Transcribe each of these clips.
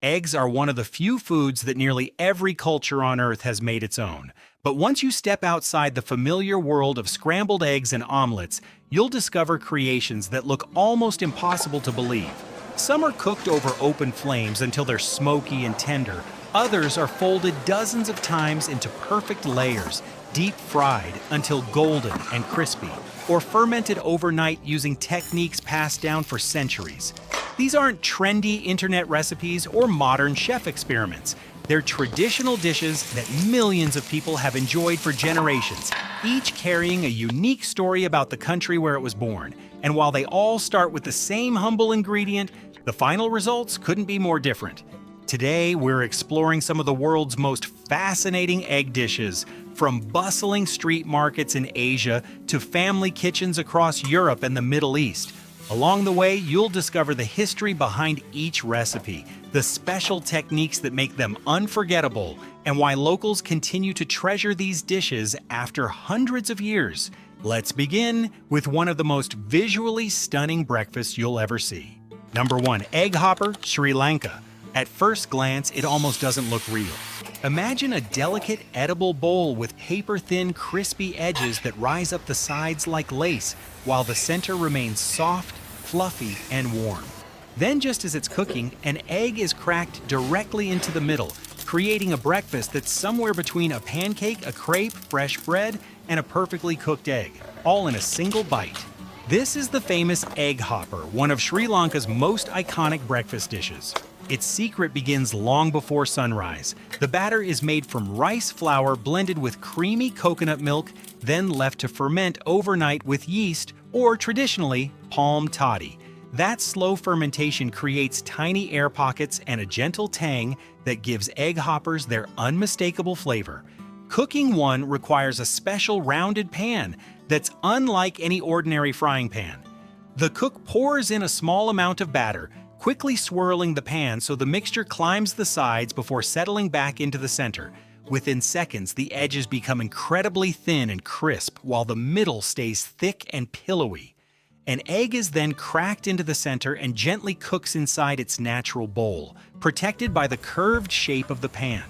Eggs are one of the few foods that nearly every culture on Earth has made its own. But once you step outside the familiar world of scrambled eggs and omelets, you'll discover creations that look almost impossible to believe. Some are cooked over open flames until they're smoky and tender. Others are folded dozens of times into perfect layers, deep fried until golden and crispy, or fermented overnight using techniques passed down for centuries. These aren't trendy internet recipes or modern chef experiments. They're traditional dishes that millions of people have enjoyed for generations, each carrying a unique story about the country where it was born. And while they all start with the same humble ingredient, the final results couldn't be more different. Today, we're exploring some of the world's most fascinating egg dishes, from bustling street markets in Asia to family kitchens across Europe and the Middle East. Along the way, you'll discover the history behind each recipe, the special techniques that make them unforgettable, and why locals continue to treasure these dishes after hundreds of years. Let's begin with one of the most visually stunning breakfasts you'll ever see. Number 1. Egg hopper, Sri Lanka. At first glance, it almost doesn't look real. Imagine a delicate, edible bowl with paper-thin, crispy edges that rise up the sides like lace, while the center remains soft, fluffy, and warm. Then, just as it's cooking, an egg is cracked directly into the middle, creating a breakfast that's somewhere between a pancake, a crepe, fresh bread, and a perfectly cooked egg, all in a single bite. This is the famous egg hopper, one of Sri Lanka's most iconic breakfast dishes. Its secret begins long before sunrise. The batter is made from rice flour blended with creamy coconut milk, then left to ferment overnight with yeast, or traditionally, palm toddy. That slow fermentation creates tiny air pockets and a gentle tang that gives egg hoppers their unmistakable flavor. Cooking one requires a special rounded pan that's unlike any ordinary frying pan. The cook pours in a small amount of batter, quickly swirling the pan so the mixture climbs the sides before settling back into the center. Within seconds, the edges become incredibly thin and crisp, while the middle stays thick and pillowy. An egg is then cracked into the center and gently cooks inside its natural bowl, protected by the curved shape of the pan.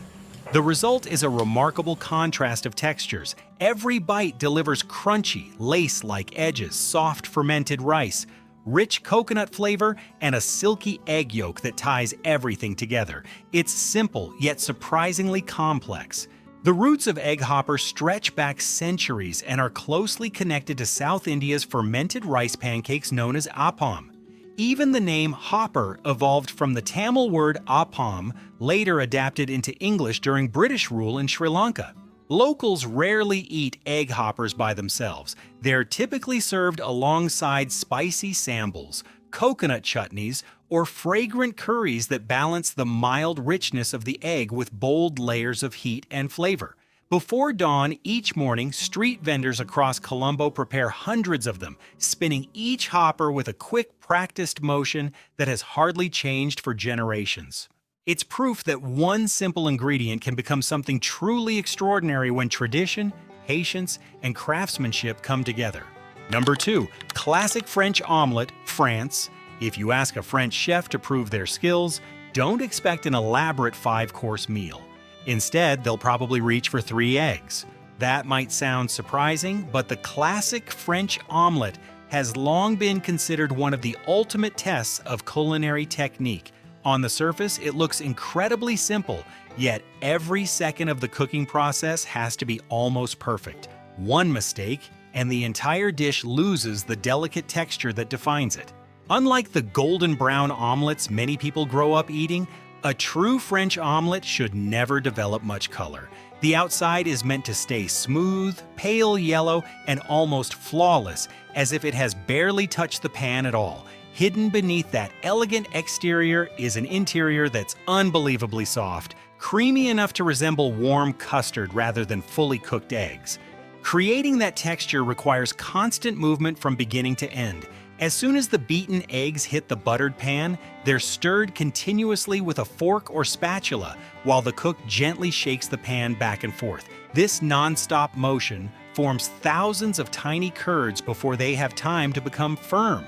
The result is a remarkable contrast of textures. Every bite delivers crunchy, lace-like edges, soft fermented rice, rich coconut flavor, and a silky egg yolk that ties everything together. It's simple, yet surprisingly complex. The roots of egg hopper stretch back centuries and are closely connected to South India's fermented rice pancakes known as appam. Even the name hopper evolved from the Tamil word appam, later adapted into English during British rule in Sri Lanka. Locals rarely eat egg hoppers by themselves. They're typically served alongside spicy sambals, coconut chutneys, or fragrant curries that balance the mild richness of the egg with bold layers of heat and flavor. Before dawn each morning, street vendors across Colombo prepare hundreds of them, spinning each hopper with a quick, practiced motion that has hardly changed for generations. It's proof that one simple ingredient can become something truly extraordinary when tradition, patience, and craftsmanship come together. Number 2. Classic French omelette, France. If you ask a French chef to prove their skills, don't expect an elaborate 5-course meal. Instead, they'll probably reach for 3 eggs. That might sound surprising, but the classic French omelette has long been considered one of the ultimate tests of culinary technique. On the surface, it looks incredibly simple, yet every second of the cooking process has to be almost perfect. One mistake, and the entire dish loses the delicate texture that defines it. Unlike the golden brown omelettes many people grow up eating, a true French omelette should never develop much color. The outside is meant to stay smooth, pale yellow, and almost flawless, as if it has barely touched the pan at all. Hidden beneath that elegant exterior is an interior that's unbelievably soft, creamy enough to resemble warm custard rather than fully cooked eggs. Creating that texture requires constant movement from beginning to end. As soon as the beaten eggs hit the buttered pan, they're stirred continuously with a fork or spatula, while the cook gently shakes the pan back and forth. This non-stop motion forms thousands of tiny curds before they have time to become firm.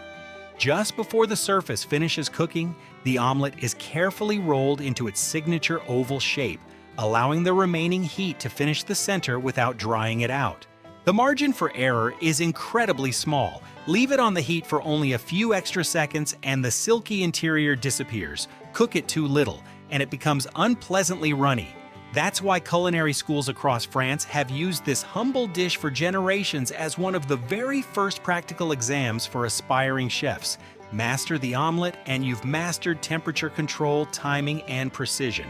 Just before the surface finishes cooking, the omelet is carefully rolled into its signature oval shape, allowing the remaining heat to finish the center without drying it out. The margin for error is incredibly small. Leave it on the heat for only a few extra seconds and the silky interior disappears. Cook it too little, and it becomes unpleasantly runny. That's why culinary schools across France have used this humble dish for generations as one of the very first practical exams for aspiring chefs. Master the omelet, and you've mastered temperature control, timing, and precision.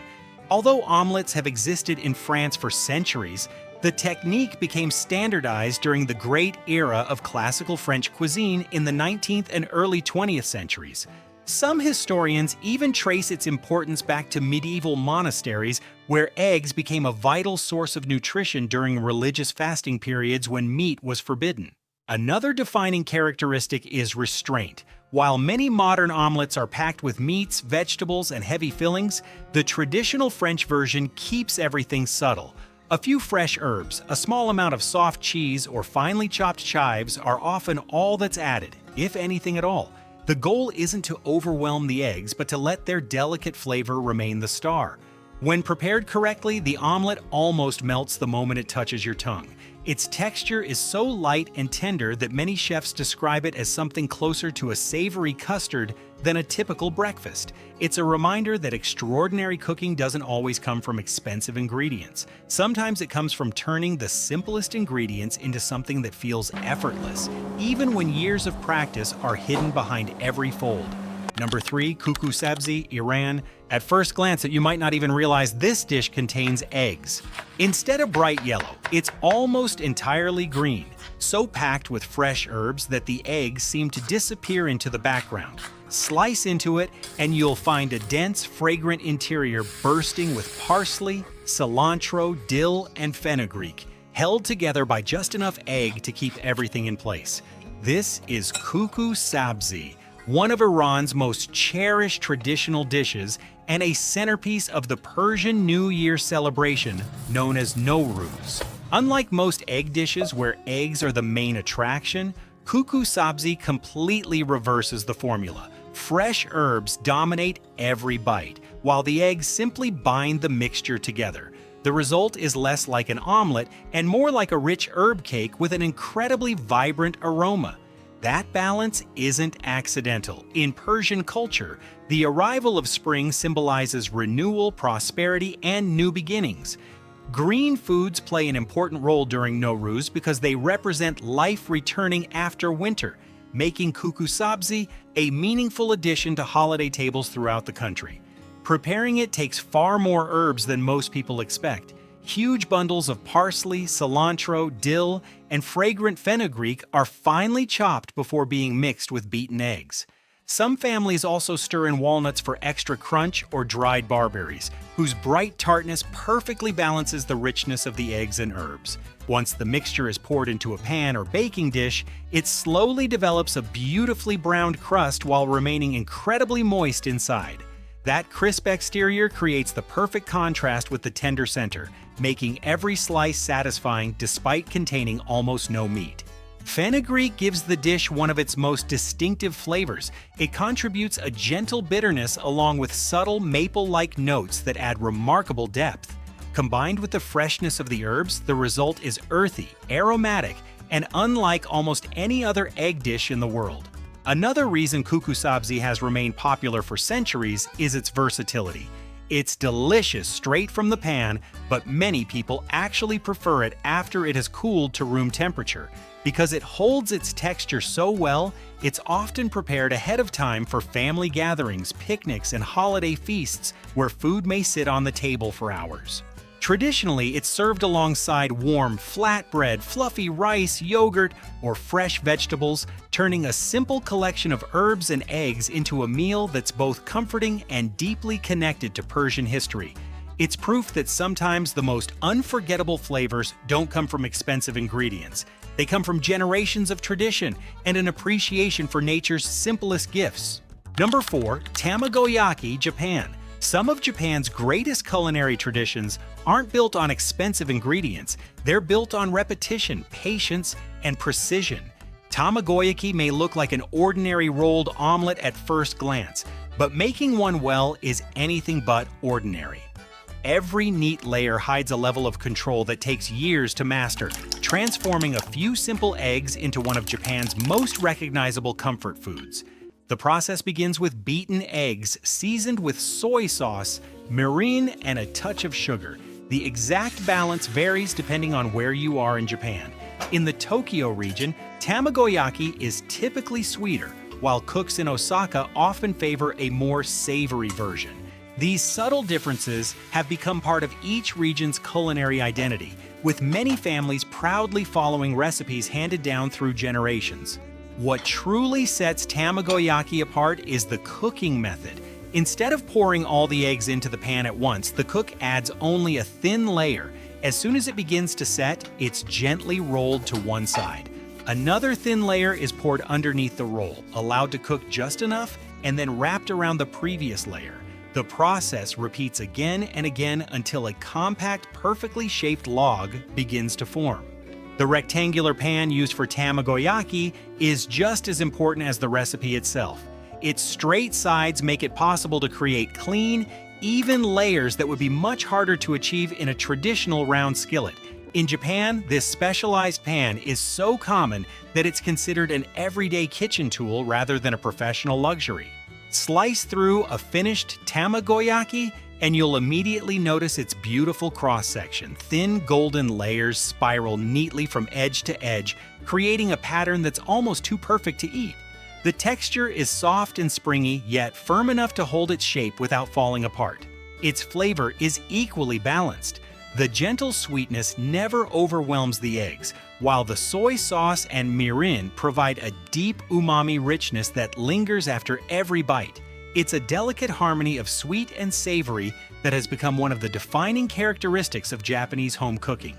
Although omelets have existed in France for centuries, the technique became standardized during the great era of classical French cuisine in the 19th and early 20th centuries. Some historians even trace its importance back to medieval monasteries, where eggs became a vital source of nutrition during religious fasting periods when meat was forbidden. Another defining characteristic is restraint. While many modern omelets are packed with meats, vegetables, and heavy fillings, the traditional French version keeps everything subtle. A few fresh herbs, a small amount of soft cheese, or finely chopped chives are often all that's added, if anything at all. The goal isn't to overwhelm the eggs, but to let their delicate flavor remain the star. When prepared correctly, the omelet almost melts the moment it touches your tongue. Its texture is so light and tender that many chefs describe it as something closer to a savory custard than a typical breakfast. It's a reminder that extraordinary cooking doesn't always come from expensive ingredients. Sometimes it comes from turning the simplest ingredients into something that feels effortless, even when years of practice are hidden behind every fold. Number 3, kuku sabzi, Iran. At first glance, you might not even realize this dish contains eggs. Instead of bright yellow, it's almost entirely green, so packed with fresh herbs that the eggs seem to disappear into the background. Slice into it, and you'll find a dense, fragrant interior bursting with parsley, cilantro, dill, and fenugreek, held together by just enough egg to keep everything in place. This is kuku sabzi, one of Iran's most cherished traditional dishes and a centerpiece of the Persian New Year celebration known as Nowruz. Unlike most egg dishes where eggs are the main attraction, kuku sabzi completely reverses the formula. Fresh herbs dominate every bite, while the eggs simply bind the mixture together. The result is less like an omelet and more like a rich herb cake with an incredibly vibrant aroma. That balance isn't accidental. In Persian culture, the arrival of spring symbolizes renewal, prosperity, and new beginnings. Green foods play an important role during Nowruz because they represent life returning after winter, making kuku sabzi a meaningful addition to holiday tables throughout the country. Preparing it takes far more herbs than most people expect. Huge bundles of parsley, cilantro, dill, and fragrant fenugreek are finely chopped before being mixed with beaten eggs. Some families also stir in walnuts for extra crunch or dried barberries, whose bright tartness perfectly balances the richness of the eggs and herbs. Once the mixture is poured into a pan or baking dish, it slowly develops a beautifully browned crust while remaining incredibly moist inside. That crisp exterior creates the perfect contrast with the tender center, making every slice satisfying despite containing almost no meat. Fenugreek gives the dish one of its most distinctive flavors. It contributes a gentle bitterness along with subtle maple-like notes that add remarkable depth. Combined with the freshness of the herbs, the result is earthy, aromatic, and unlike almost any other egg dish in the world. Another reason kuku sabzi has remained popular for centuries is its versatility. It's delicious straight from the pan, but many people actually prefer it after it has cooled to room temperature. Because it holds its texture so well, it's often prepared ahead of time for family gatherings, picnics, and holiday feasts where food may sit on the table for hours. Traditionally, it's served alongside warm flatbread, fluffy rice, yogurt, or fresh vegetables, turning a simple collection of herbs and eggs into a meal that's both comforting and deeply connected to Persian history. It's proof that sometimes the most unforgettable flavors don't come from expensive ingredients. They come from generations of tradition and an appreciation for nature's simplest gifts. Number 4, tamagoyaki, Japan. Some of Japan's greatest culinary traditions aren't built on expensive ingredients. They're built on repetition, patience, and precision. Tamagoyaki may look like an ordinary rolled omelet at first glance, but making one well is anything but ordinary. Every neat layer hides a level of control that takes years to master, transforming a few simple eggs into one of Japan's most recognizable comfort foods. The process begins with beaten eggs seasoned with soy sauce, mirin, and a touch of sugar. The exact balance varies depending on where you are in Japan. In the Tokyo region, tamagoyaki is typically sweeter, while cooks in Osaka often favor a more savory version. These subtle differences have become part of each region's culinary identity, with many families proudly following recipes handed down through generations. What truly sets tamagoyaki apart is the cooking method. Instead of pouring all the eggs into the pan at once, the cook adds only a thin layer. As soon as it begins to set, it's gently rolled to one side. Another thin layer is poured underneath the roll, allowed to cook just enough, and then wrapped around the previous layer. The process repeats again and again until a compact, perfectly shaped log begins to form. The rectangular pan used for tamagoyaki is just as important as the recipe itself. Its straight sides make it possible to create clean, even layers that would be much harder to achieve in a traditional round skillet. In Japan, this specialized pan is so common that it's considered an everyday kitchen tool rather than a professional luxury. Slice through a finished tamagoyaki and you'll immediately notice its beautiful cross-section. Thin golden layers spiral neatly from edge to edge, creating a pattern that's almost too perfect to eat. The texture is soft and springy, yet firm enough to hold its shape without falling apart. Its flavor is equally balanced. The gentle sweetness never overwhelms the eggs, while the soy sauce and mirin provide a deep umami richness that lingers after every bite. It's a delicate harmony of sweet and savory that has become one of the defining characteristics of Japanese home cooking.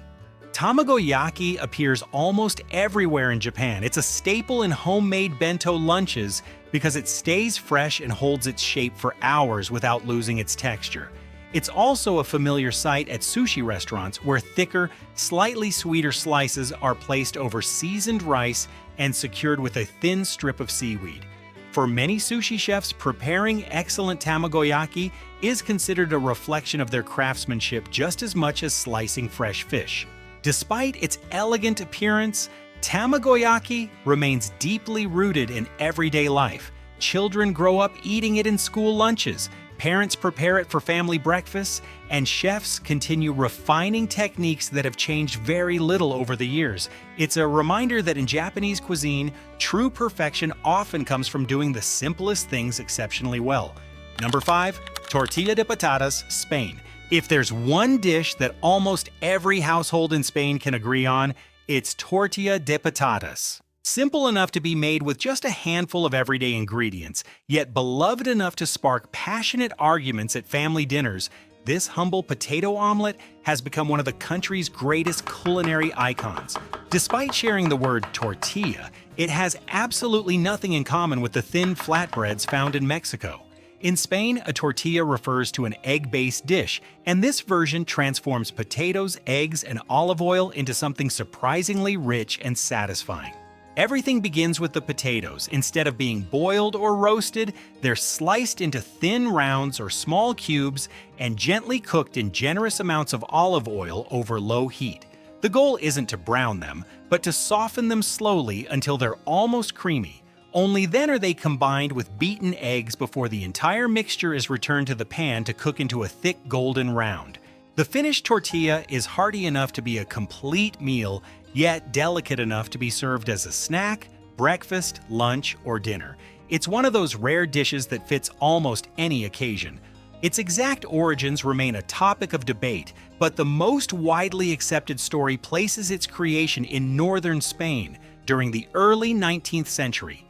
Tamagoyaki appears almost everywhere in Japan. It's a staple in homemade bento lunches because it stays fresh and holds its shape for hours without losing its texture. It's also a familiar sight at sushi restaurants where thicker, slightly sweeter slices are placed over seasoned rice and secured with a thin strip of seaweed. For many sushi chefs, preparing excellent tamagoyaki is considered a reflection of their craftsmanship just as much as slicing fresh fish. Despite its elegant appearance, tamagoyaki remains deeply rooted in everyday life. Children grow up eating it in school lunches, parents prepare it for family breakfasts, and chefs continue refining techniques that have changed very little over the years. It's a reminder that in Japanese cuisine, true perfection often comes from doing the simplest things exceptionally well. Number 5. Tortilla de patatas, Spain. If there's one dish that almost every household in Spain can agree on, it's tortilla de patatas. Simple enough to be made with just a handful of everyday ingredients, yet beloved enough to spark passionate arguments at family dinners, this humble potato omelet has become one of the country's greatest culinary icons. Despite sharing the word tortilla, it has absolutely nothing in common with the thin flatbreads found in Mexico. In Spain, a tortilla refers to an egg-based dish, and this version transforms potatoes, eggs, and olive oil into something surprisingly rich and satisfying. Everything begins with the potatoes. Instead of being boiled or roasted, they're sliced into thin rounds or small cubes and gently cooked in generous amounts of olive oil over low heat. The goal isn't to brown them, but to soften them slowly until they're almost creamy. Only then are they combined with beaten eggs before the entire mixture is returned to the pan to cook into a thick golden round. The finished tortilla is hearty enough to be a complete meal, yet delicate enough to be served as a snack, breakfast, lunch, or dinner. It's one of those rare dishes that fits almost any occasion. Its exact origins remain a topic of debate, but the most widely accepted story places its creation in northern Spain during the early 19th century.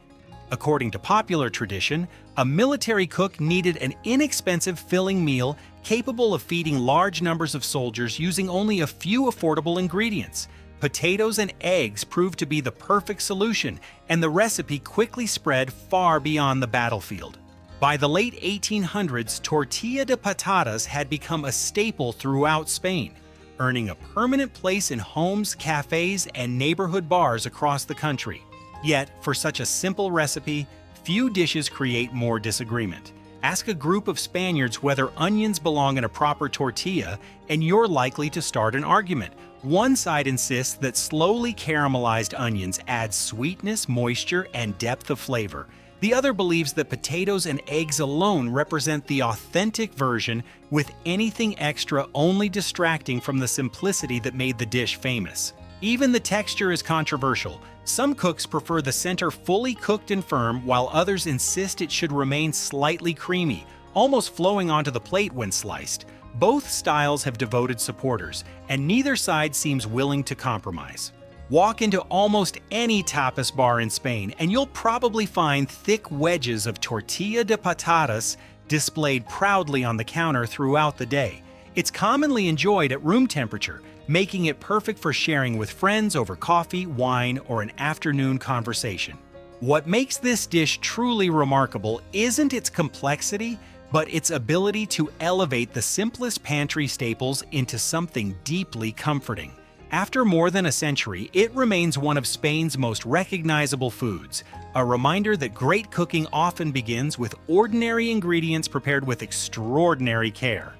According to popular tradition, a military cook needed an inexpensive filling meal capable of feeding large numbers of soldiers using only a few affordable ingredients. Potatoes and eggs proved to be the perfect solution, and the recipe quickly spread far beyond the battlefield. By the late 1800s, tortilla de patatas had become a staple throughout Spain, earning a permanent place in homes, cafes, and neighborhood bars across the country. Yet, for such a simple recipe, few dishes create more disagreement. Ask a group of Spaniards whether onions belong in a proper tortilla, and you're likely to start an argument. One side insists that slowly caramelized onions add sweetness, moisture, and depth of flavor. The other believes that potatoes and eggs alone represent the authentic version, with anything extra only distracting from the simplicity that made the dish famous. Even the texture is controversial. Some cooks prefer the center fully cooked and firm, while others insist it should remain slightly creamy, almost flowing onto the plate when sliced. Both styles have devoted supporters, and neither side seems willing to compromise. Walk into almost any tapas bar in Spain, and you'll probably find thick wedges of tortilla de patatas displayed proudly on the counter throughout the day. It's commonly enjoyed at room temperature, making it perfect for sharing with friends over coffee, wine, or an afternoon conversation. What makes this dish truly remarkable isn't its complexity, but its ability to elevate the simplest pantry staples into something deeply comforting. After more than a century, it remains one of Spain's most recognizable foods, a reminder that great cooking often begins with ordinary ingredients prepared with extraordinary care.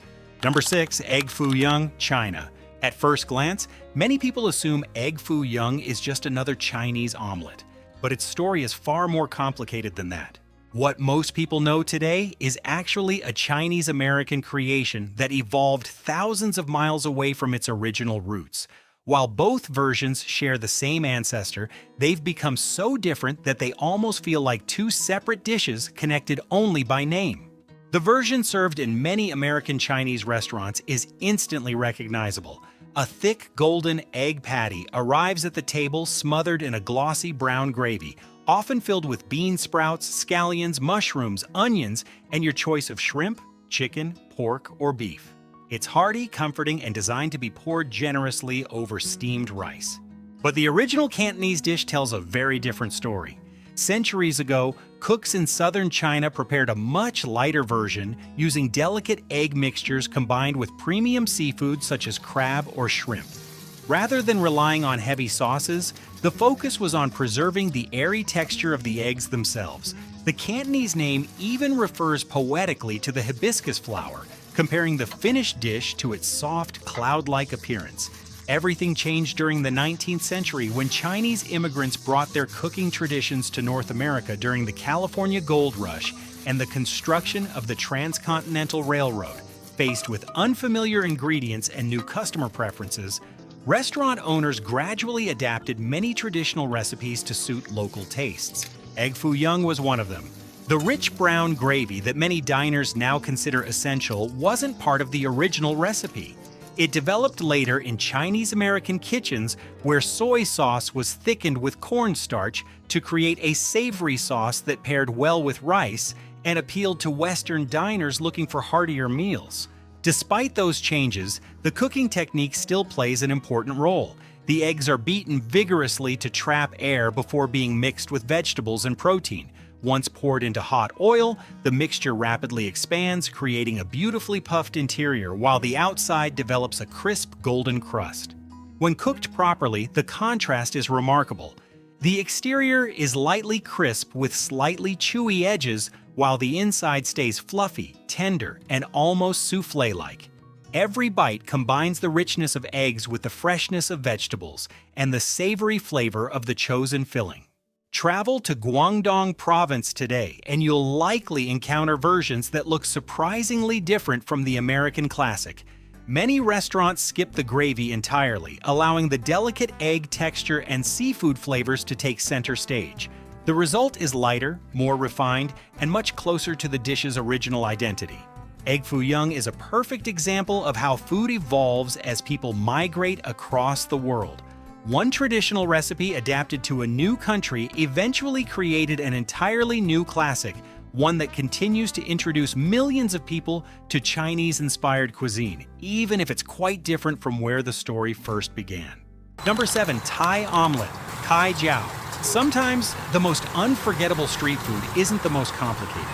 Number 6. Egg foo young, China. At first glance, many people assume egg foo young is just another Chinese omelet, but its story is far more complicated than that. What most people know today is actually a Chinese-American creation that evolved thousands of miles away from its original roots. While both versions share the same ancestor, they've become so different that they almost feel like two separate dishes connected only by name. The version served in many American Chinese restaurants is instantly recognizable. A thick golden egg patty arrives at the table smothered in a glossy brown gravy, often filled with bean sprouts, scallions, mushrooms, onions, and your choice of shrimp, chicken, pork, or beef. It's hearty, comforting, and designed to be poured generously over steamed rice. But the original Cantonese dish tells a very different story. Centuries ago, cooks in southern China prepared a much lighter version using delicate egg mixtures combined with premium seafood such as crab or shrimp. Rather than relying on heavy sauces, the focus was on preserving the airy texture of the eggs themselves. The Cantonese name even refers poetically to the hibiscus flower, comparing the finished dish to its soft, cloud-like appearance. Everything changed during the 19th century when Chinese immigrants brought their cooking traditions to North America during the California Gold Rush and the construction of the Transcontinental Railroad. Faced with unfamiliar ingredients and new customer preferences, restaurant owners gradually adapted many traditional recipes to suit local tastes. Egg foo young was one of them. The rich brown gravy that many diners now consider essential wasn't part of the original recipe. It developed later in Chinese-American kitchens where soy sauce was thickened with cornstarch to create a savory sauce that paired well with rice and appealed to Western diners looking for heartier meals. Despite those changes, the cooking technique still plays an important role. The eggs are beaten vigorously to trap air before being mixed with vegetables and protein. Once poured into hot oil, the mixture rapidly expands, creating a beautifully puffed interior while the outside develops a crisp golden crust. When cooked properly, the contrast is remarkable. The exterior is lightly crisp with slightly chewy edges, while the inside stays fluffy, tender, and almost soufflé-like. Every bite combines the richness of eggs with the freshness of vegetables and the savory flavor of the chosen filling. Travel to Guangdong province today, and you'll likely encounter versions that look surprisingly different from the American classic. Many restaurants skip the gravy entirely, allowing the delicate egg texture and seafood flavors to take center stage. The result is lighter, more refined, and much closer to the dish's original identity. Egg foo young is a perfect example of how food evolves as people migrate across the world. One traditional recipe adapted to a new country eventually created an entirely new classic, one that continues to introduce millions of people to Chinese-inspired cuisine, even if it's quite different from where the story first began. Number 7. Thai omelette, Kai Jiao. Sometimes, the most unforgettable street food isn't the most complicated.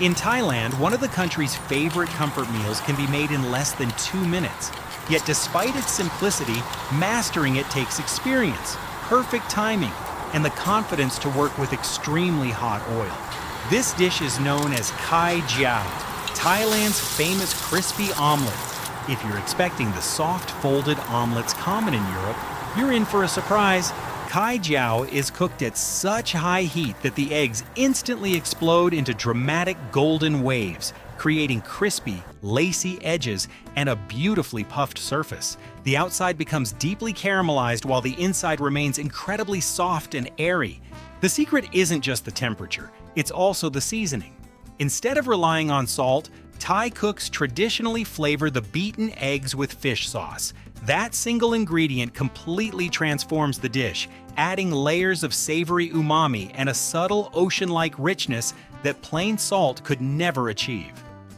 In Thailand, one of the country's favorite comfort meals can be made in less than 2 minutes. Yet despite its simplicity, mastering it takes experience, perfect timing, and the confidence to work with extremely hot oil. This dish is known as kai jiao, Thailand's famous crispy omelet. If you're expecting the soft folded omelets common in Europe, you're in for a surprise. Kai jiao is cooked at such high heat that the eggs instantly explode into dramatic golden waves, creating crispy, lacy edges and a beautifully puffed surface. The outside becomes deeply caramelized while the inside remains incredibly soft and airy. The secret isn't just the temperature, it's also the seasoning. Instead of relying on salt, Thai cooks traditionally flavor the beaten eggs with fish sauce. That single ingredient completely transforms the dish, adding layers of savory umami and a subtle ocean-like richness that plain salt could never achieve.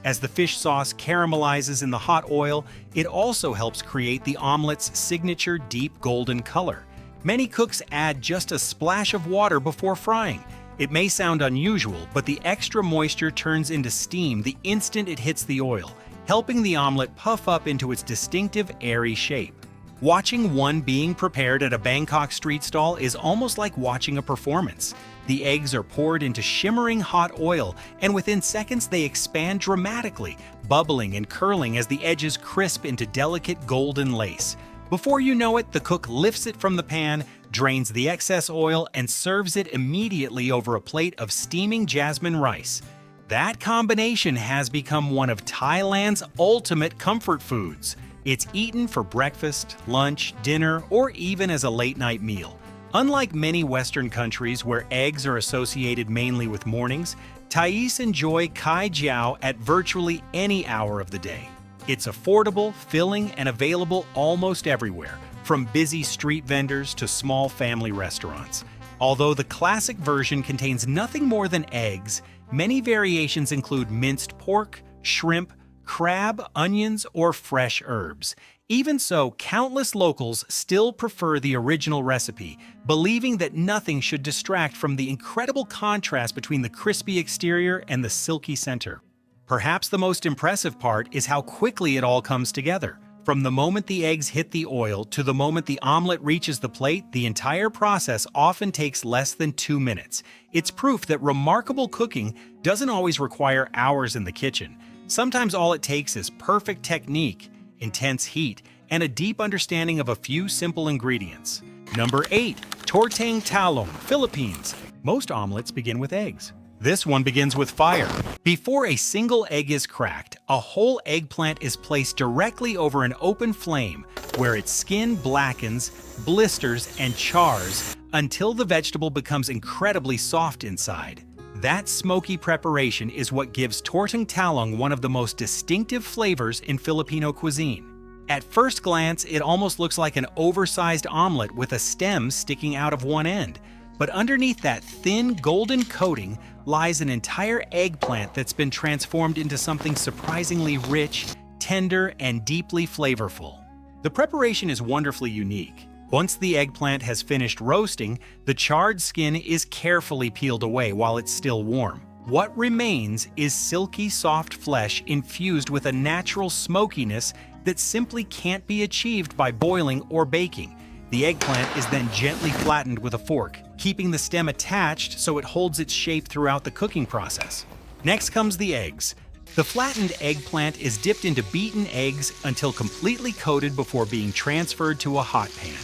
As the fish sauce caramelizes in the hot oil, it also helps create the omelet's signature deep golden color. Many cooks add just a splash of water before frying. It may sound unusual, but the extra moisture turns into steam the instant it hits the oil, helping the omelet puff up into its distinctive airy shape. Watching one being prepared at a Bangkok street stall is almost like watching a performance. The eggs are poured into shimmering hot oil, and within seconds they expand dramatically, bubbling and curling as the edges crisp into delicate golden lace. Before you know it, the cook lifts it from the pan, drains the excess oil, and serves it immediately over a plate of steaming jasmine rice. That combination has become one of Thailand's ultimate comfort foods. It's eaten for breakfast, lunch, dinner, or even as a late-night meal. Unlike many Western countries where eggs are associated mainly with mornings, Thais enjoy kai jiao at virtually any hour of the day. It's affordable, filling, and available almost everywhere, from busy street vendors to small family restaurants. Although the classic version contains nothing more than eggs, many variations include minced pork, shrimp, crab, onions, or fresh herbs. Even so, countless locals still prefer the original recipe, believing that nothing should distract from the incredible contrast between the crispy exterior and the silky center. Perhaps the most impressive part is how quickly it all comes together. From the moment the eggs hit the oil to the moment the omelet reaches the plate, the entire process often takes less than 2 minutes. It's proof that remarkable cooking doesn't always require hours in the kitchen. Sometimes all it takes is perfect technique, intense heat, and a deep understanding of a few simple ingredients. Number 8. Tortang talong, Philippines. Most omelets begin with eggs. This one begins with fire. Before a single egg is cracked, a whole eggplant is placed directly over an open flame where its skin blackens, blisters, and chars until the vegetable becomes incredibly soft inside. That smoky preparation is what gives tortang talong one of the most distinctive flavors in Filipino cuisine. At first glance, it almost looks like an oversized omelet with a stem sticking out of one end. But underneath that thin golden coating lies an entire eggplant that's been transformed into something surprisingly rich, tender, and deeply flavorful. The preparation is wonderfully unique. Once the eggplant has finished roasting, the charred skin is carefully peeled away while it's still warm. What remains is silky, soft flesh infused with a natural smokiness that simply can't be achieved by boiling or baking. The eggplant is then gently flattened with a fork, keeping the stem attached so it holds its shape throughout the cooking process. Next comes the eggs. The flattened eggplant is dipped into beaten eggs until completely coated before being transferred to a hot pan.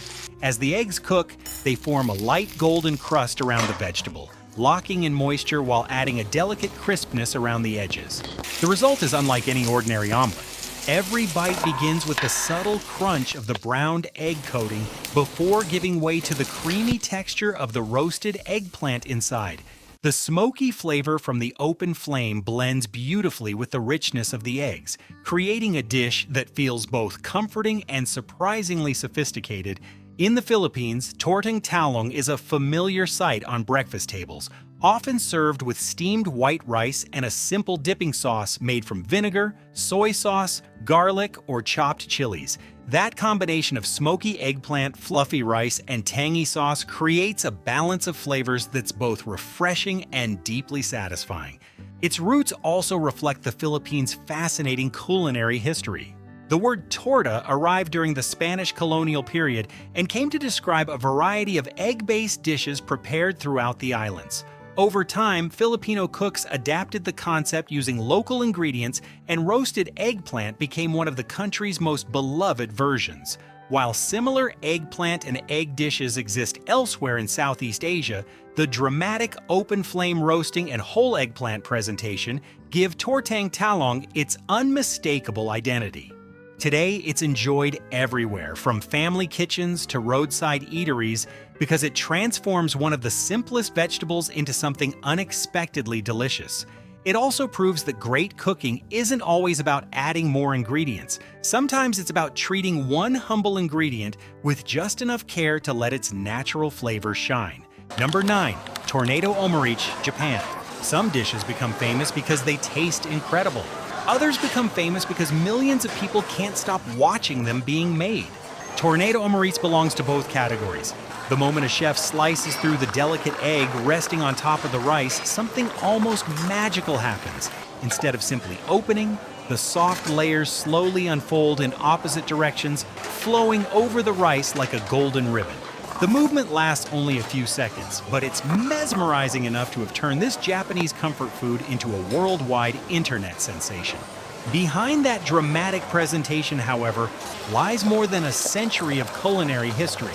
As the eggs cook, they form a light golden crust around the vegetable, locking in moisture while adding a delicate crispness around the edges. The result is unlike any ordinary omelet. Every bite begins with the subtle crunch of the browned egg coating before giving way to the creamy texture of the roasted eggplant inside. The smoky flavor from the open flame blends beautifully with the richness of the eggs, creating a dish that feels both comforting and surprisingly sophisticated. In the Philippines, tortang talong is a familiar sight on breakfast tables, often served with steamed white rice and a simple dipping sauce made from vinegar, soy sauce, garlic, or chopped chilies. That combination of smoky eggplant, fluffy rice, and tangy sauce creates a balance of flavors that's both refreshing and deeply satisfying. Its roots also reflect the Philippines' fascinating culinary history. The word torta arrived during the Spanish colonial period and came to describe a variety of egg-based dishes prepared throughout the islands. Over time, Filipino cooks adapted the concept using local ingredients, and roasted eggplant became one of the country's most beloved versions. While similar eggplant and egg dishes exist elsewhere in Southeast Asia, the dramatic open-flame roasting and whole eggplant presentation give tortang talong its unmistakable identity. Today, it's enjoyed everywhere, from family kitchens to roadside eateries, because it transforms one of the simplest vegetables into something unexpectedly delicious. It also proves that great cooking isn't always about adding more ingredients. Sometimes it's about treating one humble ingredient with just enough care to let its natural flavor shine. Number 9. Tornado omurice, Japan. Some dishes become famous because they taste incredible. Others become famous because millions of people can't stop watching them being made. Tornado omurice belongs to both categories. The moment a chef slices through the delicate egg resting on top of the rice, something almost magical happens. Instead of simply opening, the soft layers slowly unfold in opposite directions, flowing over the rice like a golden ribbon. The movement lasts only a few seconds, but it's mesmerizing enough to have turned this Japanese comfort food into a worldwide internet sensation. Behind that dramatic presentation, however, lies more than a century of culinary history.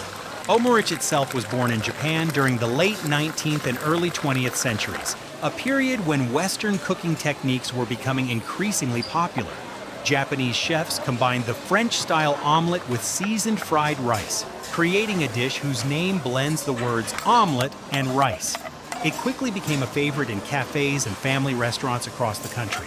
Omurice itself was born in Japan during the late 19th and early 20th centuries, a period when Western cooking techniques were becoming increasingly popular. Japanese chefs combined the French-style omelette with seasoned fried rice, creating a dish whose name blends the words omelette and rice. It quickly became a favorite in cafes and family restaurants across the country.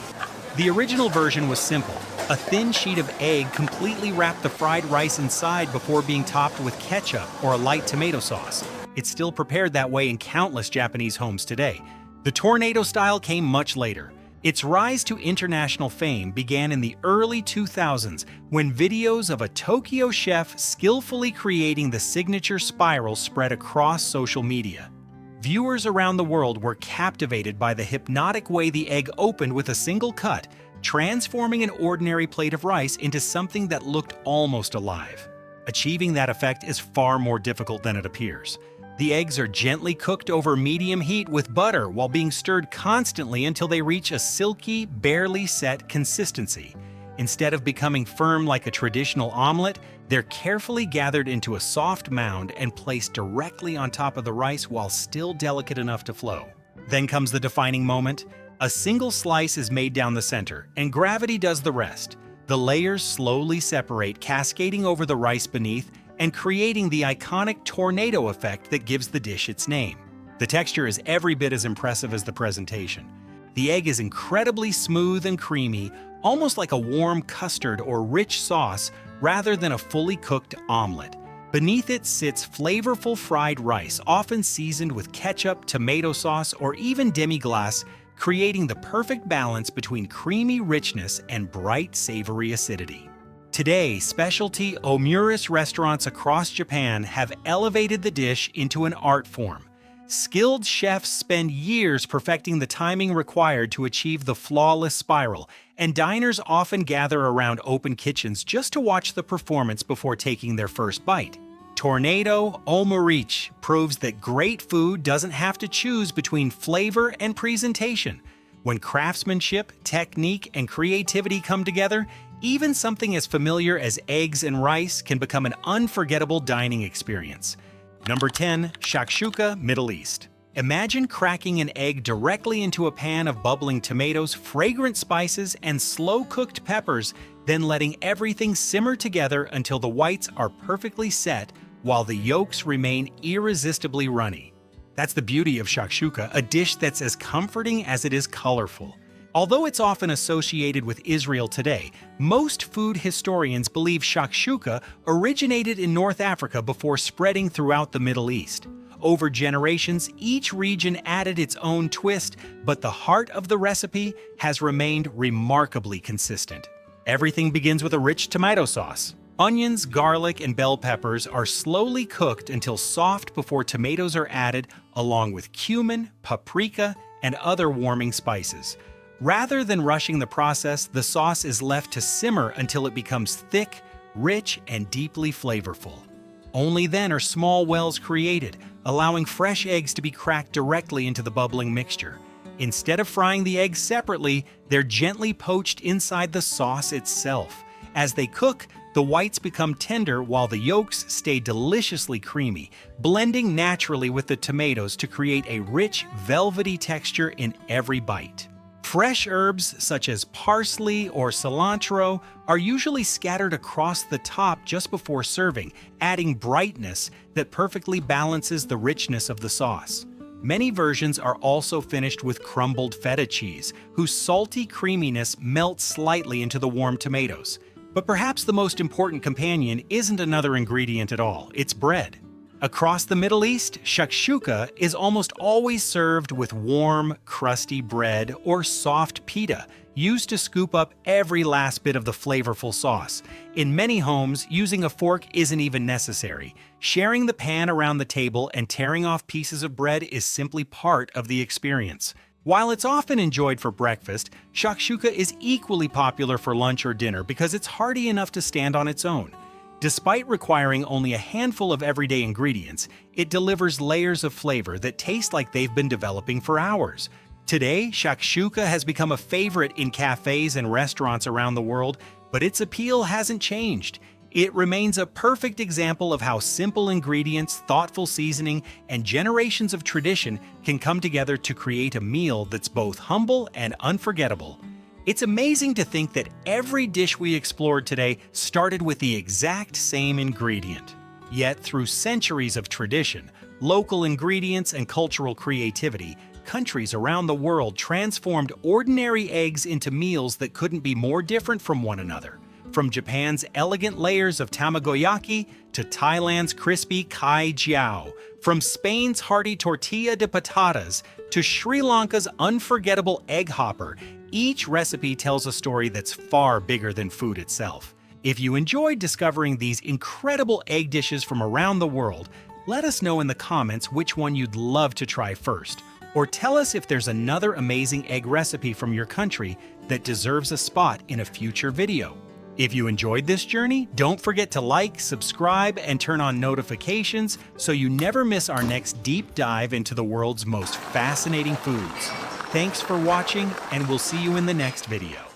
The original version was simple. A thin sheet of egg completely wrapped the fried rice inside before being topped with ketchup or a light tomato sauce. It's still prepared that way in countless Japanese homes today. The tornado style came much later. Its rise to international fame began in the early 2000s when videos of a Tokyo chef skillfully creating the signature spiral spread across social media. Viewers around the world were captivated by the hypnotic way the egg opened with a single cut, transforming an ordinary plate of rice into something that looked almost alive. Achieving that effect is far more difficult than it appears. The eggs are gently cooked over medium heat with butter while being stirred constantly until they reach a silky, barely set consistency. Instead of becoming firm like a traditional omelet, they're carefully gathered into a soft mound and placed directly on top of the rice while still delicate enough to flow. Then comes the defining moment. A single slice is made down the center, and gravity does the rest. The layers slowly separate, cascading over the rice beneath, and creating the iconic tornado effect that gives the dish its name. The texture is every bit as impressive as the presentation. The egg is incredibly smooth and creamy, almost like a warm custard or rich sauce rather than a fully cooked omelet. Beneath it sits flavorful fried rice, often seasoned with ketchup, tomato sauce, or even demi-glace, creating the perfect balance between creamy richness and bright, savory acidity. Today, specialty omurice restaurants across Japan have elevated the dish into an art form. Skilled chefs spend years perfecting the timing required to achieve the flawless spiral, and diners often gather around open kitchens just to watch the performance before taking their first bite. Tornado omurice proves that great food doesn't have to choose between flavor and presentation. When craftsmanship, technique, and creativity come together, even something as familiar as eggs and rice can become an unforgettable dining experience. Number 10. Shakshuka, Middle East. Imagine cracking an egg directly into a pan of bubbling tomatoes, fragrant spices, and slow-cooked peppers, then letting everything simmer together until the whites are perfectly set while the yolks remain irresistibly runny. That's the beauty of shakshuka, a dish that's as comforting as it is colorful. Although it's often associated with Israel today, most food historians believe shakshuka originated in North Africa before spreading throughout the Middle East. Over generations, each region added its own twist, but the heart of the recipe has remained remarkably consistent. Everything begins with a rich tomato sauce. Onions, garlic, and bell peppers are slowly cooked until soft before tomatoes are added, along with cumin, paprika, and other warming spices. Rather than rushing the process, the sauce is left to simmer until it becomes thick, rich, and deeply flavorful. Only then are small wells created, allowing fresh eggs to be cracked directly into the bubbling mixture. Instead of frying the eggs separately, they're gently poached inside the sauce itself. As they cook, the whites become tender while the yolks stay deliciously creamy, blending naturally with the tomatoes to create a rich, velvety texture in every bite. Fresh herbs such as parsley or cilantro are usually scattered across the top just before serving, adding brightness that perfectly balances the richness of the sauce. Many versions are also finished with crumbled feta cheese, whose salty creaminess melts slightly into the warm tomatoes. But perhaps the most important companion isn't another ingredient at all, it's bread. Across the Middle East, shakshuka is almost always served with warm, crusty bread or soft pita, used to scoop up every last bit of the flavorful sauce. In many homes, using a fork isn't even necessary. Sharing the pan around the table and tearing off pieces of bread is simply part of the experience. While it's often enjoyed for breakfast, shakshuka is equally popular for lunch or dinner because it's hearty enough to stand on its own. Despite requiring only a handful of everyday ingredients, it delivers layers of flavor that taste like they've been developing for hours. Today, shakshuka has become a favorite in cafes and restaurants around the world, but its appeal hasn't changed. It remains a perfect example of how simple ingredients, thoughtful seasoning, and generations of tradition can come together to create a meal that's both humble and unforgettable. It's amazing to think that every dish we explored today started with the exact same ingredient. Yet, through centuries of tradition, local ingredients, and cultural creativity, countries around the world transformed ordinary eggs into meals that couldn't be more different from one another. From Japan's elegant layers of tamagoyaki to Thailand's crispy kai jiao, from Spain's hearty tortilla de patatas to Sri Lanka's unforgettable egg hopper, each recipe tells a story that's far bigger than food itself. If you enjoyed discovering these incredible egg dishes from around the world, let us know in the comments which one you'd love to try first. Or tell us if there's another amazing egg recipe from your country that deserves a spot in a future video. If you enjoyed this journey, don't forget to like, subscribe, and turn on notifications so you never miss our next deep dive into the world's most fascinating foods. Thanks for watching, and we'll see you in the next video.